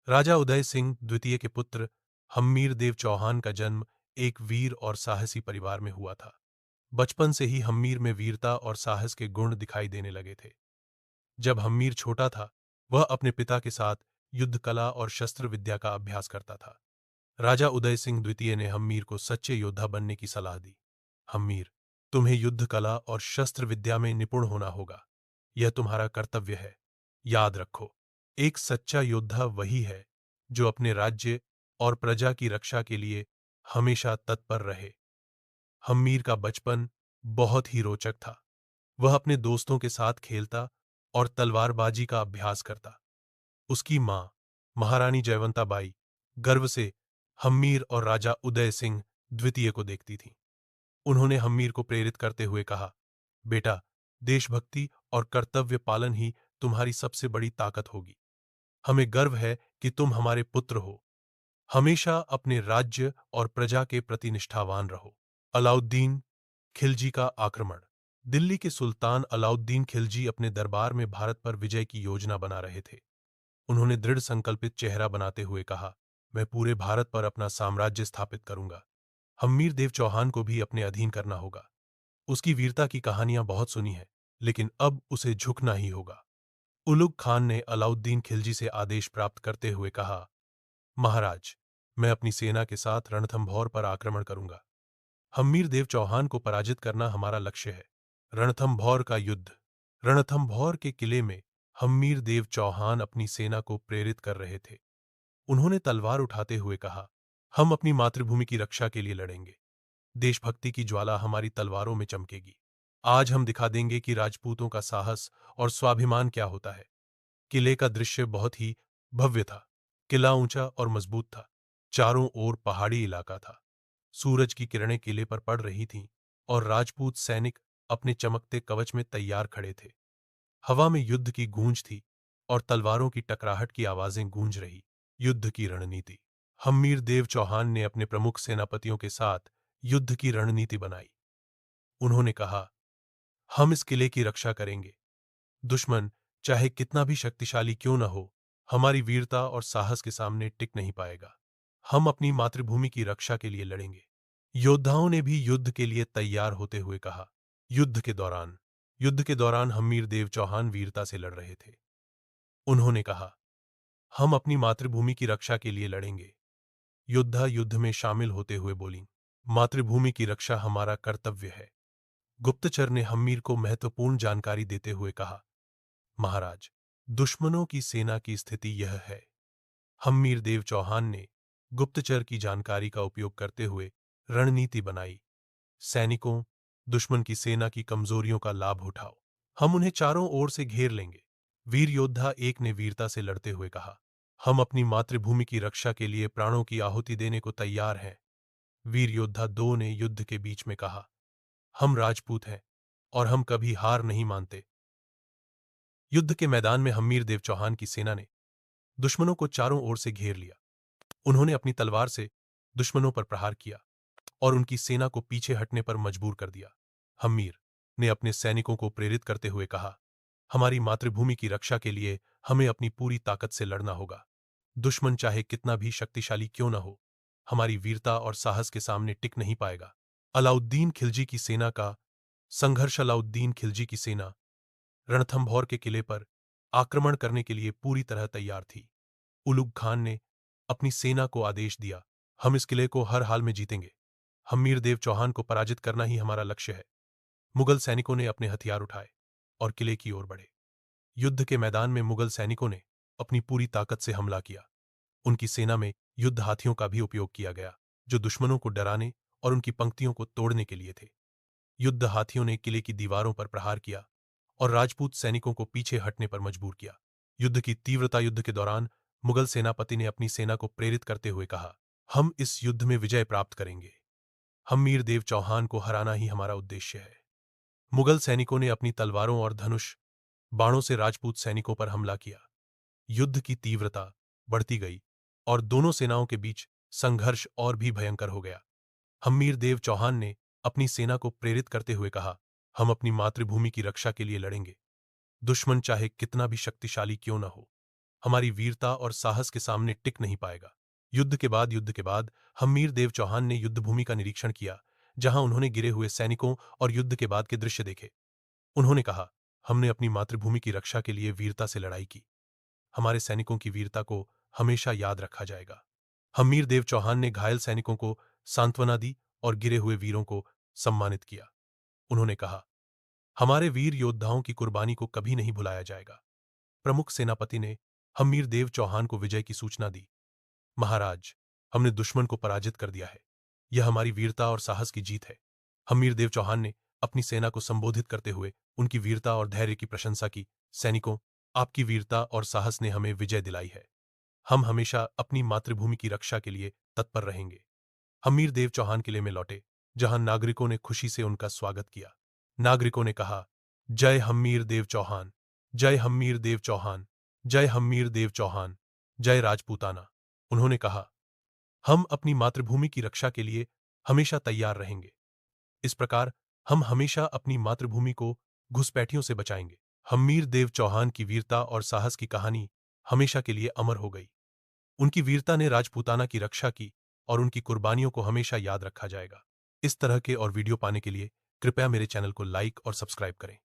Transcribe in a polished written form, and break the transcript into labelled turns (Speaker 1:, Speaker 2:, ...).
Speaker 1: राजा उदय सिंह द्वितीय के पुत्र हम्मीर देव चौहान का जन्म एक वीर और साहसी परिवार में हुआ था। बचपन से ही हम्मीर में वीरता और साहस के गुण दिखाई देने लगे थे। जब हम्मीर छोटा था, वह अपने पिता के साथ युद्ध कला और शस्त्र विद्या का अभ्यास करता था। राजा उदय सिंह द्वितीय ने हम्मीर को सच्चे योद्धा बनने की सलाह दी। हम्मीर, तुम्हें युद्ध कला और शस्त्र विद्या में निपुण होना होगा। यह तुम्हारा कर्तव्य है। याद रखो, एक सच्चा योद्धा वही है जो अपने राज्य और प्रजा की रक्षा के लिए हमेशा तत्पर रहे। हम्मीर का बचपन बहुत ही रोचक था। वह अपने दोस्तों के साथ खेलता और तलवारबाजी का अभ्यास करता। उसकी मां, महारानी जयवंताबाई, गर्व से हम्मीर और राजा उदय सिंह द्वितीय को देखती थीं। उन्होंने हम्मीर को प्रेरित करते हुए कहा, बेटा, देशभक्ति और कर्तव्य पालन ही तुम्हारी सबसे बड़ी ताकत होगी। हमें गर्व है कि तुम हमारे पुत्र हो। हमेशा अपने राज्य और प्रजा के प्रति निष्ठावान रहो। अलाउद्दीन खिलजी का आक्रमण। दिल्ली के सुल्तान अलाउद्दीन खिलजी अपने दरबार में भारत पर विजय की योजना बना रहे थे। उन्होंने दृढ़ संकल्पित चेहरा बनाते हुए कहा, मैं पूरे भारत पर अपना साम्राज्य स्थापित करूंगा। हम्मीर देव चौहान को भी अपने अधीन करना होगा। उसकी वीरता की कहानियां बहुत सुनी है, लेकिन अब उसे झुकना ही होगा। उलुग खान ने अलाउद्दीन खिलजी से आदेश प्राप्त करते हुए कहा, महाराज, मैं अपनी सेना के साथ रणथंभौर पर आक्रमण करूंगा। हम्मीर देव चौहान को पराजित करना हमारा लक्ष्य है। रणथंभौर का युद्ध। रणथंभौर के किले में हम्मीर देव चौहान अपनी सेना को प्रेरित कर रहे थे। उन्होंने तलवार उठाते हुए कहा, हम अपनी मातृभूमि की रक्षा के लिए लड़ेंगे। देशभक्ति की ज्वाला हमारी तलवारों में चमकेगी। आज हम दिखा देंगे कि राजपूतों का साहस और स्वाभिमान क्या होता है। किले का दृश्य बहुत ही भव्य था। किला ऊंचा और मजबूत था। चारों ओर पहाड़ी इलाका था। सूरज की किरणें किले पर पड़ रही थीं और राजपूत सैनिक अपने चमकते कवच में तैयार खड़े थे। हवा में युद्ध की गूंज थी और तलवारों की टकराहट की आवाजें गूंज रही। युद्ध की रणनीति। हम्मीर देव चौहान ने अपने प्रमुख सेनापतियों के साथ युद्ध की रणनीति बनाई। उन्होंने कहा, हम इस किले की रक्षा करेंगे। दुश्मन चाहे कितना भी शक्तिशाली क्यों न हो, हमारी वीरता और साहस के सामने टिक नहीं पाएगा। हम अपनी मातृभूमि की रक्षा के लिए लड़ेंगे। योद्धाओं ने भी युद्ध के लिए तैयार होते हुए कहा। युद्ध के दौरान हम्मीर देव चौहान वीरता से लड़ रहे थे। उन्होंने कहा, हम अपनी मातृभूमि की रक्षा के लिए लड़ेंगे। योद्धा युद्ध में शामिल होते हुए बोली, मातृभूमि की रक्षा हमारा कर्तव्य है। गुप्तचर ने हम्मीर को महत्वपूर्ण जानकारी देते हुए कहा, महाराज, दुश्मनों की सेना की स्थिति यह है। हम्मीर देव चौहान ने गुप्तचर की जानकारी का उपयोग करते हुए रणनीति बनाई। सैनिकों, दुश्मन की सेना की कमजोरियों का लाभ उठाओ। हम उन्हें चारों ओर से घेर लेंगे। वीर योद्धा एक ने वीरता से लड़ते हुए कहा, हम अपनी मातृभूमि की रक्षा के लिए प्राणों की आहुति देने को तैयार हैं। वीर योद्धा दो ने युद्ध के बीच में कहा, हम राजपूत हैं और हम कभी हार नहीं मानते। युद्ध के मैदान में हम्मीर देव चौहान की सेना ने दुश्मनों को चारों ओर से घेर लिया। उन्होंने अपनी तलवार से दुश्मनों पर प्रहार किया और उनकी सेना को पीछे हटने पर मजबूर कर दिया। हम्मीर ने अपने सैनिकों को प्रेरित करते हुए कहा, हमारी मातृभूमि की रक्षा के लिए हमें अपनी पूरी ताकत से लड़ना होगा। दुश्मन चाहे कितना भी शक्तिशाली क्यों न हो, हमारी वीरता और साहस के सामने टिक नहीं पाएगा। अलाउद्दीन खिलजी की सेना का संघर्ष। अलाउद्दीन खिलजी की सेना रणथंभौर के किले पर आक्रमण करने के लिए पूरी तरह तैयार थी। उलुग खान ने अपनी सेना को आदेश दिया, हम इस किले को हर हाल में जीतेंगे। हम्मीर देव चौहान को पराजित करना ही हमारा लक्ष्य है। मुगल सैनिकों ने अपने हथियार उठाए और किले की ओर बढ़े। युद्ध के मैदान में मुगल सैनिकों ने अपनी पूरी ताकत से हमला किया। उनकी सेना में युद्ध हाथियों का भी उपयोग किया गया, जो दुश्मनों को डराने और उनकी पंक्तियों को तोड़ने के लिए थे। युद्ध हाथियों ने किले की दीवारों पर प्रहार किया और राजपूत सैनिकों को पीछे हटने पर मजबूर किया। युद्ध की तीव्रता। युद्ध के दौरान मुगल सेनापति ने अपनी सेना को प्रेरित करते हुए कहा, हम इस युद्ध में विजय प्राप्त करेंगे। हम्मीर देव चौहान को हराना ही हमारा उद्देश्य है। मुगल सैनिकों ने अपनी तलवारों और धनुष बाणों से राजपूत सैनिकों पर हमला किया। युद्ध की तीव्रता बढ़ती गई और दोनों सेनाओं के बीच संघर्ष और भी भयंकर हो गया। हम्मीर देव चौहान ने अपनी सेना को प्रेरित करते हुए कहा, हम अपनी मातृभूमि की रक्षा के लिए लड़ेंगे। दुश्मन चाहे कितना भी शक्तिशाली क्यों न हो, हमारी वीरता और साहस के सामने टिक नहीं पाएगा। युद्ध के बाद हम्मीर देव चौहान ने युद्धभूमि का निरीक्षण किया, जहां उन्होंने गिरे हुए सैनिकों और युद्ध के बाद के दृश्य देखे। उन्होंने कहा, हमने अपनी मातृभूमि की रक्षा के लिए वीरता से लड़ाई की। हमारे सैनिकों की वीरता को हमेशा याद रखा जाएगा। हम्मीर देव चौहान ने घायल सैनिकों को सांत्वना दी और गिरे हुए वीरों को सम्मानित किया। उन्होंने कहा, हमारे वीर योद्धाओं की कुर्बानी को कभी नहीं भुलाया जाएगा। प्रमुख सेनापति ने हम्मीर देव चौहान को विजय की सूचना दी। महाराज, हमने दुश्मन को पराजित कर दिया है। यह हमारी वीरता और साहस की जीत है। हम्मीर देव चौहान ने अपनी सेना को संबोधित करते हुए उनकी वीरता और धैर्य की प्रशंसा की। सैनिकों, आपकी वीरता और साहस ने हमें विजय दिलाई है। हम हमेशा अपनी मातृभूमि की रक्षा के लिए तत्पर रहेंगे। हम्मीर देव चौहान किले में लौटे, जहां नागरिकों ने खुशी से उनका स्वागत किया। नागरिकों ने कहा, जय हम्मीर देव चौहान, जय हम्मीर देव चौहान, जय हम्मीर देव चौहान, जय राजपूताना। उन्होंने कहा, हम अपनी मातृभूमि की रक्षा के लिए हमेशा तैयार रहेंगे। इस प्रकार हम हमेशा अपनी मातृभूमि को घुसपैठियों से बचाएंगे। हम्मीर देव चौहान की वीरता और साहस की कहानी हमेशा के लिए अमर हो गई। उनकी वीरता ने राजपूताना की रक्षा की और उनकी कुर्बानियों को हमेशा याद रखा जाएगा। इस तरह के और वीडियो पाने के लिए कृपया मेरे चैनल को लाइक और सब्सक्राइब करें।